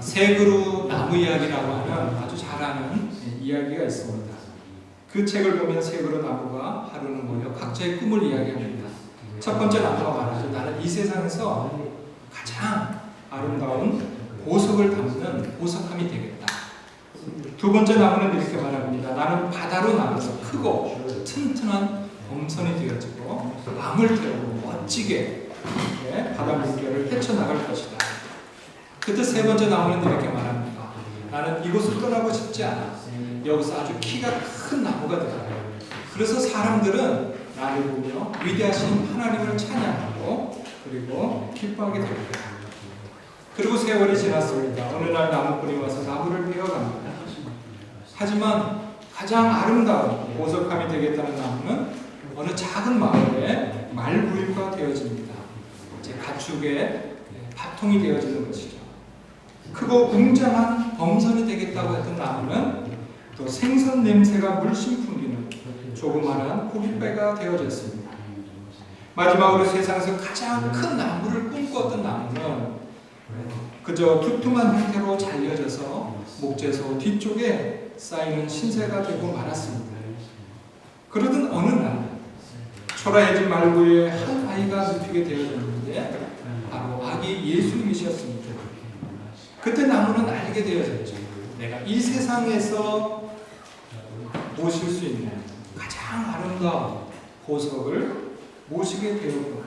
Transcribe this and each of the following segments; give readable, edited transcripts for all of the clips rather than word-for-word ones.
세 그루 나무 이야기라고 하는 아주 잘 아는 이야기가 있습니다. 그 책을 보면 세 그루 나무가 하루는 모여 각자의 꿈을 이야기합니다. 첫 번째 나무가 말하죠. 나는 이 세상에서 가장 아름다운 보석을 담는 보석함이 되겠다. 두 번째 나무는 이렇게 말합니다. 나는 바다로 나눠서 크고 튼튼한 범선이 되어지고 암을 태우고 멋지게 바다 물결을 헤쳐나갈 것이다. 그때 세 번째 나무는 이렇게 말합니다. 나는 이곳을 떠나고 싶지 않아. 여기서 아주 키가 큰 나무가 되라. 그래서 사람들은 나를 보며 위대하신 하나님을 찬양하고 그리고 기뻐하게 됩니다. 그리고 세월이 지났습니다. 어느 날 나무꾼이 와서 나무를 베어갑니다. 하지만 가장 아름다운 보석함이 되겠다는 나무는 어느 작은 마을에 말구유가 되어집니다. 제 가축의 밥통이 되어지는 것이죠. 크고 웅장한 범선이 되겠다고 했던 나무는 또 생선 냄새가 물씬 풍기는 조그마한 고깃배가 되어졌습니다. 마지막으로 세상에서 가장 큰 나무를 꿈꿨던 나무는 그저 두툼한 형태로 잘려져서 목재소 뒤쪽에 쌓이는 신세가 되고 말았습니다. 그러던 어느 날 초라해진 말구유에 한 아이가 눕히게 되어졌는데 바로 아기 예수님이셨습니다. 그때 나무는 알게 되어졌죠. 내가 이 세상에서 모실 수 있는 가장 아름다운 보석을 모시게 되었구나.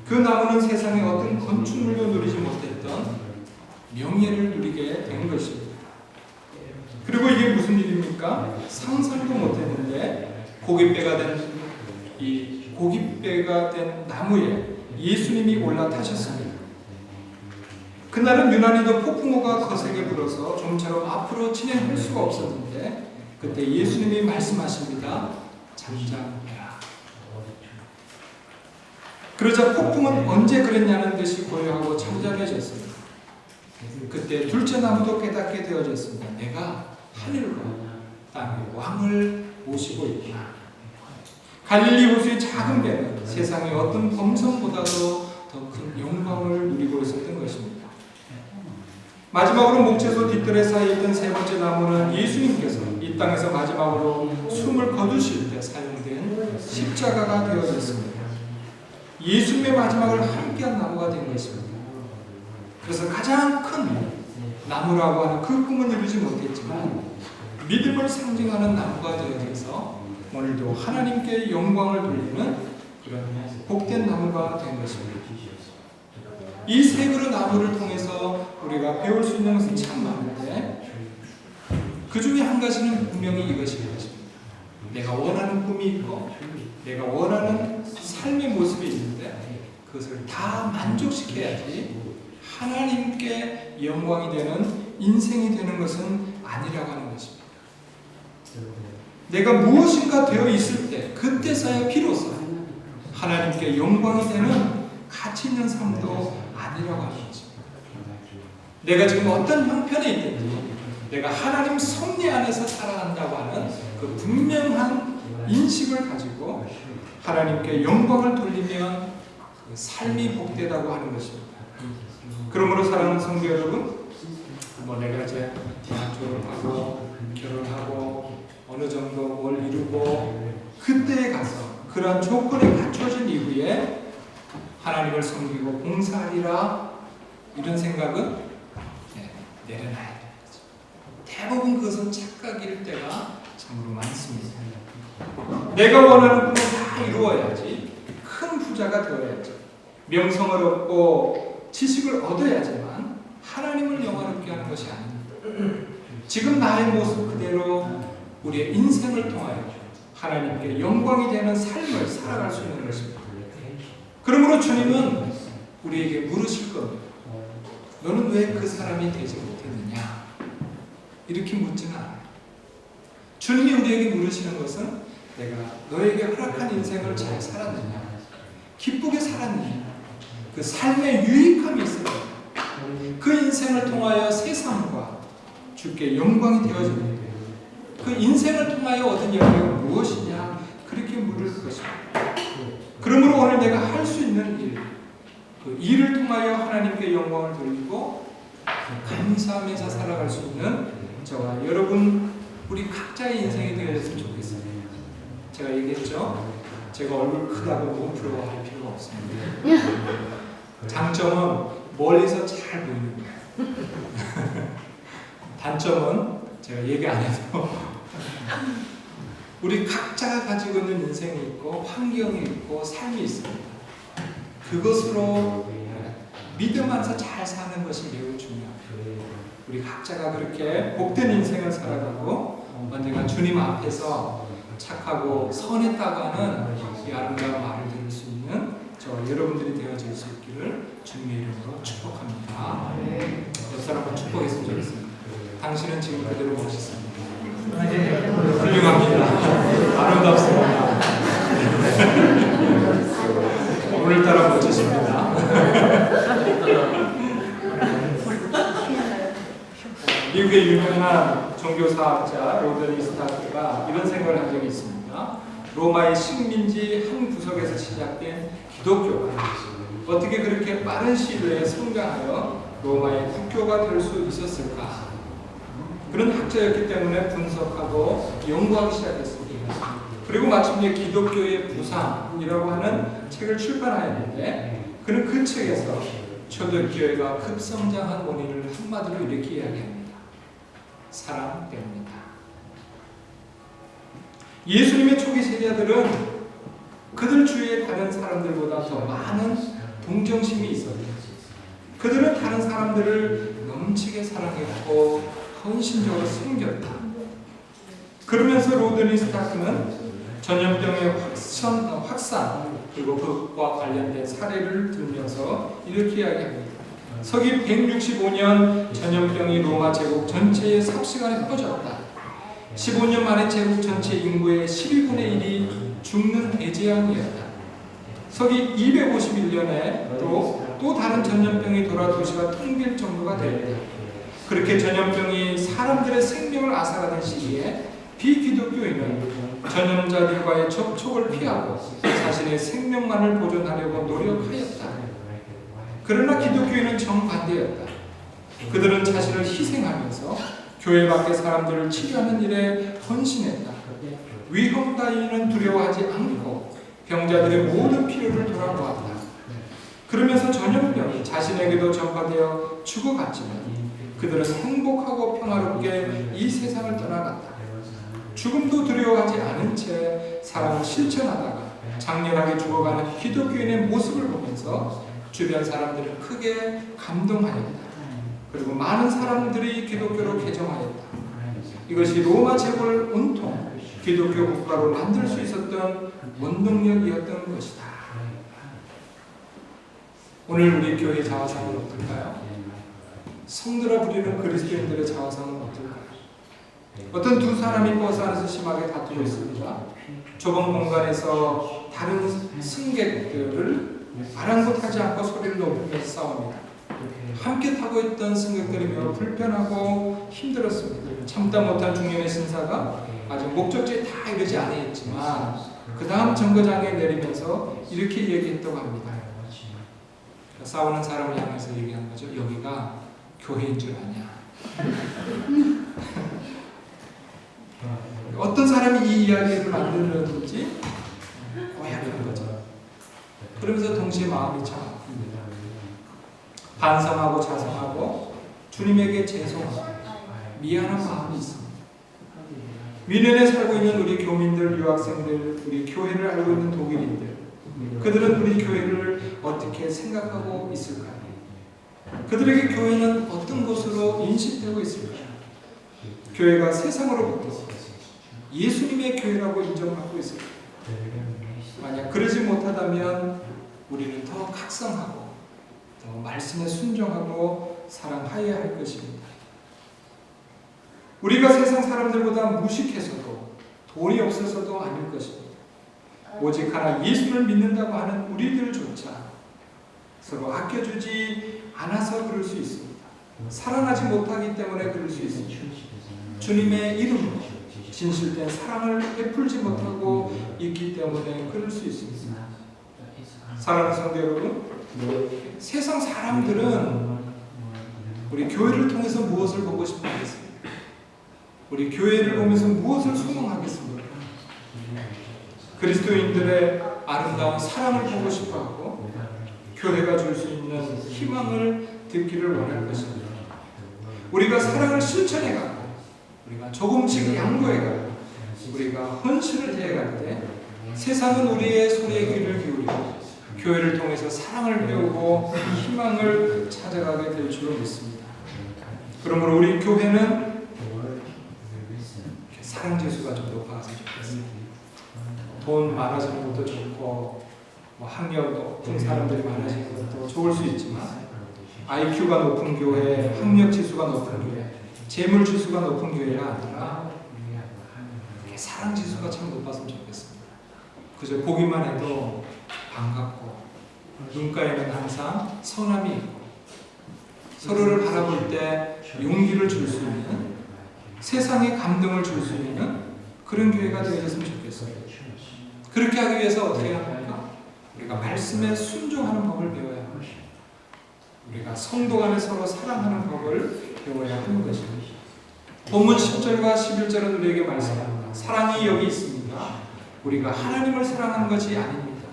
그 나무는 세상에 어떤 건축물도 누리지 못했던 명예를 누리게 된 것입니다. 그리고 이게 무슨 일입니까? 상상도 못했는데 고깃배가 된 나무에 예수님이 올라타셨습니다. 그날은 유난히도 폭풍우가 거세게 불어서 좀처럼 앞으로 진행할 수가 없었는데 그때 예수님이 말씀하십니다. 잠잠해라. 그러자 폭풍은 언제 그랬냐는 듯이 고요하고 잠잠해졌습니다. 그때 둘째 나무도 깨닫게 되어졌습니다. 내가 하늘과 땅의 왕을 모시고 있구나. 갈릴리 호수의 작은 배는 세상의 어떤 범선보다도 더 큰 영광을 누리고 있었던 것입니다. 마지막으로 목재소 뒷뜰에 쌓여있던 세 번째 나무는 예수님께서 이 땅에서 마지막으로 숨을 거두실 때 사용된 십자가가 되어졌습니다. 예수님의 마지막을 함께한 나무가 된 것입니다. 그래서 가장 큰 나무라고 하는 그 꿈은 이루지 못했지만 믿음을 상징하는 나무가 되어져서 오늘도 하나님께 영광을 돌리는 그런 복된 나무가 된 것입니다. 이 세 그루 나무를 통해서 우리가 배울 수 있는 것은 참 많은데 그 중에 한 가지는 분명히 이것일 것입니다. 내가 원하는 꿈이 있고 내가 원하는 삶의 모습이 있는데 그것을 다 만족시켜야지 하나님께 영광이 되는 인생이 되는 것은 아니라고 하는 것입니다. 내가 무엇인가 되어 있을 때 그때서야 비로소 하나님께 영광이 되는 가치 있는 삶도 아니라고 하는 것입니다. 내가 지금 어떤 형편에 있든지 내가 하나님 섭리 안에서 살아간다고 하는 그 분명한 인식을 가지고 하나님께 영광을 돌리면 그 삶이 복되다고 하는 것입니다. 그러므로 사랑하는 성도 여러분, 내가 이제 대학 졸업하고 결혼하고 어느 정도 뭘 이루고 그때에 가서 그러한 조건이 갖춰진 이후에 하나님을 섬기고 봉사하리라 이런 생각은 내려놔야 되는 거죠. 대부분 그것은 착각일 때가 참으로 많습니다. 내가 원하는 꿈을 다 이루어야지 큰 부자가 되어야지 명성을 얻고 지식을 얻어야지만 하나님을 영화롭게 하는 것이 아닙니다. 지금 나의 모습 그대로 우리의 인생을 통하여 하나님께 영광이 되는 삶을 살아갈 수 있는 것입니다. 그러므로 주님은 우리에게 물으실 겁니다. 너는 왜 그 사람이 되지 못했느냐? 이렇게 묻지는 않아요. 주님이 우리에게 물으시는 것은 내가 너에게 허락한 인생을 잘 살았느냐? 기쁘게 살았느냐? 그 삶의 유익함이 있어야 돼요. 그 인생을 통하여 세상과 주께 영광이 되어지는 거예요. 그 인생을 통하여 얻은 영광은 무엇이냐? 그렇게 물을 것입니다. 그러므로 오늘 내가 할 수 있는 일, 그 일을 통하여 하나님께 영광을 돌리고 감사하면서 살아갈 수 있는 저와 여러분 우리 각자의 인생이 되었으면 좋겠어요. 제가 얘기했죠. 제가 얼굴 크다고 너무 부러워할 필요가 없습니다. 장점은 멀리서 잘 보이는 거예요. 단점은 제가 얘기 안 해도 우리 각자가 가지고 있는 인생이 있고 환경이 있고 삶이 있습니다. 그것으로 믿음 안에서 잘 사는 것이 매우 중요합니다. 우리 각자가 그렇게 복된 인생을 살아가고 언젠가 주님 앞에서 착하고 선했다고 하는 이 아름다운 말을 들을 수 있는 저 여러분들이 되어질 수 있기를 주님의 이름으로 축복합니다. 옆 사람과 축복했으면 좋겠습니다. 당신은 지금 그대로 멋있습니다. 훌륭합니다. 아름답습니다. 오늘따라 멋지십니다. 미국의 유명한 종교사학자 로더니 스타크가 이런 생각을 한 적이 있습니다. 로마의 식민지 한 구석에서 시작된 기독교가 어떻게 그렇게 빠른 시일에 성장하여 로마의 국교가 될 수 있었을까? 그런 학자였기 때문에 분석하고 연구하기 시작했습니다. 그리고 마침내 기독교의 부상이라고 하는 책을 출판하였는데 그는 그 책에서 초대교회가 급성장한 원인을 한마디로 이렇게 이야기합니다. 사랑 때문이다. 예수님의 초기 세자들은 그들 주위에 다른 사람들보다 더 많은 동정심이 있었다. 그들은 다른 사람들을 넘치게 사랑했고 헌신적으로 섬겼다. 그러면서 로더니 스타크는 전염병의 확산 그리고 그것과 관련된 사례를 들면서 이렇게 이야기합니다. 서기 165년 전염병이 로마 제국 전체에 삽시간에 퍼졌다. 15년 만에 제국 전체 인구의 12분의 1이 죽는 대재앙이었다. 서기 251년에 또 다른 전염병이 돌아 도시가 텅 빌 정도가 되었다. 그렇게 전염병이 사람들의 생명을 앗아가는 시기에 비기독교인은 전염자들과의 접촉을 피하고 자신의 생명만을 보존하려고 노력하였다. 그러나 기독교인은 정반대였다. 그들은 자신을 희생하면서 교회 밖의 사람들을 치료하는 일에 헌신했다. 위험 따위는 두려워하지 않고 병자들의 모든 필요를 돌아보았다. 그러면서 전염병이 자신에게도 전파되어 죽어갔지만 그들은 행복하고 평화롭게 이 세상을 떠나갔다. 죽음도 두려워하지 않은 채 사랑을 실천하다가 장렬하게 죽어가는 기독교인의 모습을 보면서 주변 사람들은 크게 감동하였다. 그리고 많은 사람들이 기독교로 개종하였다. 이것이 로마 제국을 온통 기독교 국가로 만들 수 있었던 원동력이었던 것이다. 오늘 우리 교회 자화상은 어떨까요? 성들아 부리는 그리스도인들의 자화상은 어떨까요? 어떤 두 사람이 버스 안에서 심하게 다투고 있습니다. 좁은 공간에서 다른 승객들을 아랑곳하지 않고 소리를 높이면서 싸웁니다. 함께 타고 있던 승객들이 매우 불편하고 힘들었습니다. 참다 못한 중년의 신사가 아직 목적지에 다 이르지 않았지만 그 다음 정거장에 내리면서 이렇게 얘기했다고 합니다. 싸우는 사람을 향해서 얘기한 거죠. 여기가 교회인 줄 아냐. 어떤 사람이 이 이야기를 만들었는지 고약한 거죠. 그러면서 동시에 마음이 참 아픕니다. 반성하고 자성하고 주님에게 죄송하고 미안한 마음이 있습니다. 미련에 살고 있는 우리 교민들, 유학생들, 우리 교회를 알고 있는 독일인들, 그들은 우리 교회를 어떻게 생각하고 있을까요? 그들에게 교회는 어떤 것으로 인식되고 있을까요? 교회가 세상으로부터 예수님의 교회라고 인정받고 있을까요? 만약 그러지 못하다면 우리는 더 각성하고 더 말씀에 순종하고 사랑하여야 할 것입니다. 우리가 세상 사람들보다 무식해서도 돈이 없어서도 아닐 것입니다. 오직 하나 예수를 믿는다고 하는 우리들조차 서로 아껴주지 않아서 그럴 수 있습니다. 사랑하지 못하기 때문에 그럴 수 있습니다. 주님의 이름으로 진실된 사랑을 베풀지 못하고 있기 때문에 그럴 수 있습니다. 사랑하는 성도 여러분, 세상 사람들은 우리 교회를 통해서 무엇을 보고 싶어 하겠습니까? 우리 교회를 보면서 무엇을 소망하겠습니까? 그리스도인들의 아름다운 사랑을 보고 싶어하고 교회가 줄 수 있는 희망을 듣기를 원할 것입니다. 우리가 사랑을 실천해가고 우리가 조금씩 양보해가고 우리가 헌신을 해갈 때 세상은 우리의 소리에 귀를 기울이고 교회를 통해서 사랑을 배우고 희망을 찾아가게 될 줄로 믿습니다. 그러므로 우리 교회는 사랑 지수가 좀 높아졌으면 좋겠습니다. 돈 많아지는 것도 좋고 학력 높은 사람들이 많아지는 것도 좋을 수 있지만 IQ가 높은 교회, 학력 지수가 높은 교회, 재물 지수가 높은 교회가 아니라 사랑 지수가 참 높았으면 좋겠습니다. 그저 보기만 해도 반갑고 눈가에는 항상 선함이 있고 서로를 바라볼 때 용기를 줄 수 있는 세상에 감동을 줄 수 있는 그런 교회가 되어졌으면 좋겠어요. 그렇게 하기 위해서 어떻게 해야 합니까? 우리가 말씀에 순종하는 법을 배워야 합니다. 우리가 성도 간에 서로 사랑하는 법을 배워야 하는 것입니다. 본문 10절과 11절은 우리에게 말씀합니다. 사랑이 여기 있습니다. 우리가 하나님을 사랑하는 것이 아닙니다.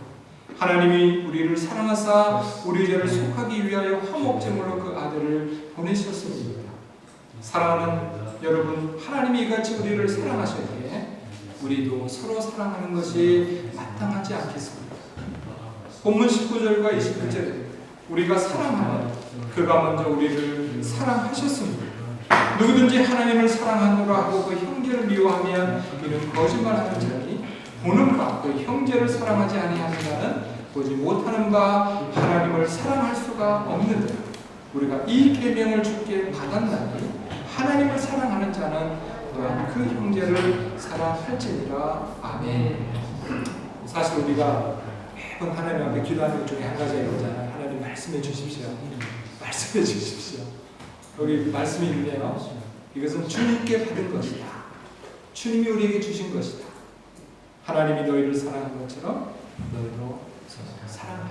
하나님이 우리를 사랑하사 우리 죄를 속하기 위하여 화목제물로 그 아들을 보내셨습니다. 사랑하는 여러분, 하나님이 이같이 우리를 사랑하셨기에 우리도 서로 사랑하는 것이 마땅하지 않겠습니까? 본문 19절과 29절에 우리가 사랑하면 그가 먼저 우리를 사랑하셨습니다. 누구든지 하나님을 사랑하노라 하고 그 형제를 미워하면 이는 거짓말하는 자니 보는 바 그 형제를 사랑하지 아니하는 자는 보지 못하는 바 하나님을 사랑할 수가 없는데 우리가 이 계명을 주께 받았나니 하나님을 사랑하는 자는 또한 그 형제를 사랑할지니라. 아멘. 사실 우리가 매번 하나님 앞에 기도하는 것 중에 한 가지가 이거잖아요. 하나님 말씀해 주십시오. 말씀해 주십시오. 여기 말씀이 있네요. 이것은 주님께 받은 것이다. 주님이 우리에게 주신 것이다. 하나님이 너희를 사랑한 것처럼 너희도 사랑하라.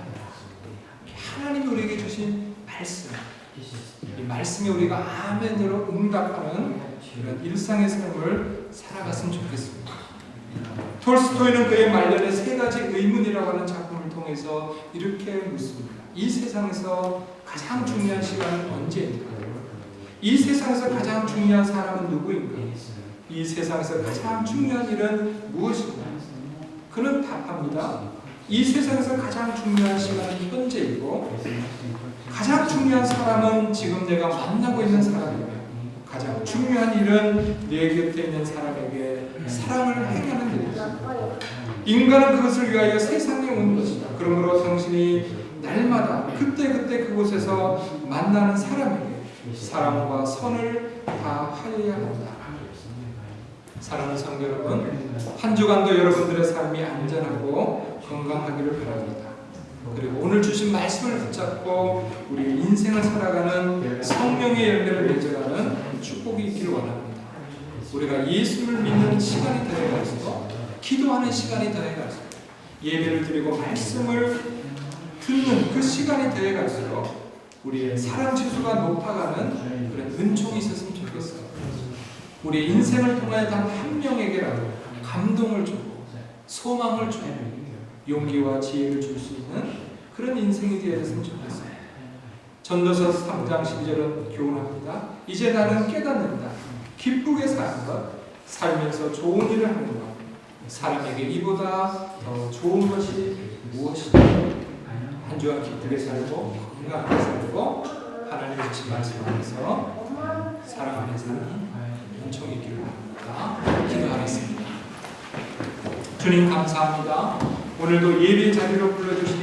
하나님이 우리에게 주신 말씀, 이 말씀에 우리가 아멘으로 응답하는 이런 일상의 삶을 살아갔으면 좋겠습니다. 톨스토이는 그의 말년에 세 가지 의문이라고 하는 작품을 통해서 이렇게 묻습니다. 이 세상에서 가장 중요한 시간은 언제인가? 이 세상에서 가장 중요한 사람은 누구인가? 이 세상에서 가장 중요한 일은 무엇인가? 그는 답합니다. 이 세상에서 가장 중요한 시간은 현재이고 가장 중요한 사람은 지금 내가 만나고 있는 사람이며 가장 중요한 일은 내 곁에 있는 사람에게 사랑을 행하는 일이다. 인간은 그것을 위하여 세상에 온 것이다. 그러므로 당신이 날마다 그때그때 그곳에서 만나는 사람에게 사랑과 선을 다하여야 한다. 사랑하는 성도 여러분, 한 주간도 여러분들의 삶이 안전하고 건강하기를 바랍니다. 그리고 오늘 주신 말씀을 붙잡고 우리 인생을 살아가는 성령의 열매를 맺어가는 축복이 있기를 원합니다. 우리가 예수를 믿는 시간이 더해갈수록, 기도하는 시간이 더해갈수록, 예배를 드리고 말씀을 듣는 그 시간이 더해갈수록 우리의 사랑 지수가 높아가는 그런 은총이 있었으면 좋겠어요. 우리의 인생을 통하여 단 한 명에게라도 감동을 주고 소망을 주고 용기와 지혜를 줄 수 있는 그런 인생이 되었으면 좋겠어요. 전도서 3장 12절은 교훈합니다. 이제 나는 깨닫는다. 기쁘게 사는 것, 살면서 좋은 일을 하는 것, 사람에게 이보다 더 좋은 것이 무엇이냐. 한 주간 기쁘게 살고 건강하게 살고 하나님의 주신 말씀 안에서 사랑 안에 사는 은총이 있기를 바랍니다. 기도하겠습니다. 주님 감사합니다. 오늘도 예배 자리로 불러주신